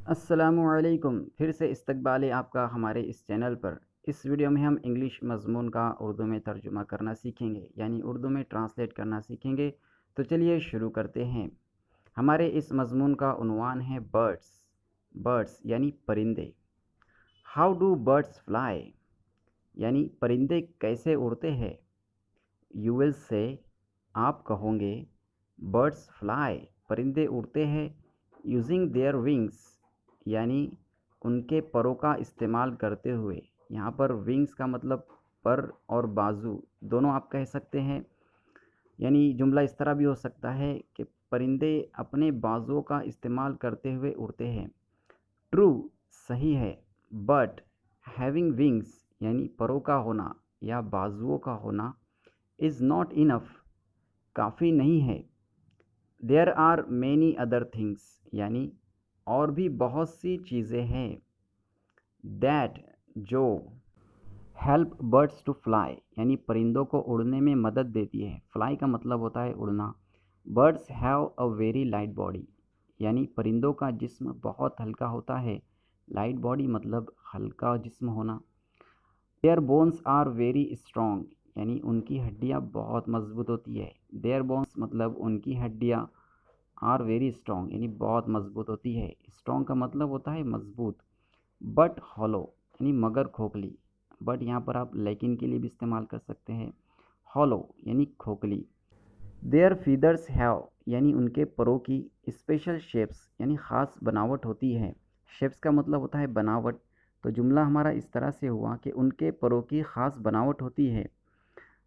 अस्सलामुअलैकुम। फिर से इस्तकबाल आपका हमारे इस चैनल पर। इस वीडियो में हम इंग्लिश मज़मून का उर्दू में तर्जुमा करना सीखेंगे, यानी उर्दू में ट्रांसलेट करना सीखेंगे। तो चलिए शुरू करते हैं। हमारे इस मज़मून का उन्वान है बर्ड्स। बर्ड्स यानी परिंदे। हाउ डू बर्ड्स फ्लाई, यानी परिंदे कैसे उड़ते हैं। यू विल से, आप कहोगे, बर्ड्स फ्लाई, परिंदे उड़ते हैं, यूजिंग देयर विंग्स, यानी उनके परों का इस्तेमाल करते हुए। यहाँ पर विंग्स का मतलब पर और बाजू दोनों आप कह सकते हैं। यानी जुमला इस तरह भी हो सकता है कि परिंदे अपने बाजुओं का इस्तेमाल करते हुए उड़ते हैं। ट्रू, सही है। बट हैविंग विंग्स, यानी परों का होना या बाजुओं का होना, इज़ नॉट इनफ, काफ़ी नहीं है। There are many other things, यानी और भी बहुत सी चीज़ें हैं। दैट, जो, हेल्प बर्ड्स टू फ्लाई, यानी परिंदों को उड़ने में मदद देती है। फ्लाई का मतलब होता है उड़ना। Birds have a very light body, यानी परिंदों का जिस्म बहुत हल्का होता है। लाइट बॉडी मतलब हल्का जिस्म होना। Their bones are very strong, यानी उनकी हड्डियाँ बहुत मजबूत होती है। देयर बोन्स मतलब उनकी हड्डियाँ आर वेरी स्ट्रॉन्ग, यानी बहुत मजबूत होती है। स्ट्रॉन्ग का मतलब होता है मजबूत। बट हॉलो, यानी मगर खोखली। बट यहाँ पर आप लेकिन के लिए भी इस्तेमाल कर सकते हैं। हॉलो यानी खोखली। देयर फीदर्स हैव, यानी उनके परों की स्पेशल शेप्स, यानी ख़ास बनावट होती है। शेप्स का मतलब होता है बनावट। तो जुमला हमारा इस तरह से हुआ कि उनके परों की ख़ास बनावट होती है।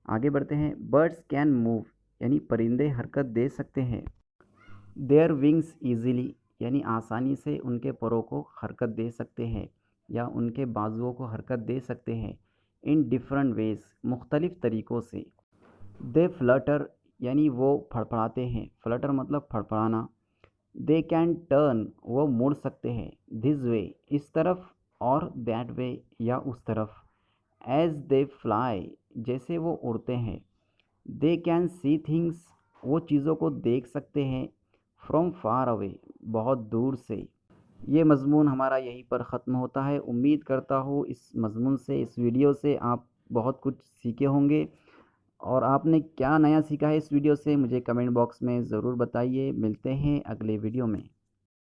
आगे बढ़ते हैं। बर्ड्स कैन मूव, यानी परिंदे हरकत दे सकते हैं। देयर विंग्स ईज़िली, यानी आसानी से उनके परों को हरकत दे सकते हैं या उनके बाजुओं को हरकत दे सकते हैं। इन डिफरेंट वेज़, मुख्तलिफ़ तरीक़ों से। दे फ्लटर, यानी वो फड़फड़ाते हैं। फ्लटर मतलब फड़फड़ाना। दे कैन टर्न, वो मुड़ सकते हैं। दिस वे, इस तरफ, और दैट वे, या उस तरफ। एज दे फ्लाई, जैसे वो उड़ते हैं। दे कैन सी थिंग्स, वो चीज़ों को देख सकते हैं। फ्रॉम फार अवे, बहुत दूर से। ये मज़मून हमारा यहीं पर ख़त्म होता है। उम्मीद करता हूँ इस मज़मून से, इस वीडियो से आप बहुत कुछ सीखे होंगे। और आपने क्या नया सीखा है इस वीडियो से, मुझे कमेंट बॉक्स में ज़रूर बताइए। मिलते हैं अगले वीडियो में।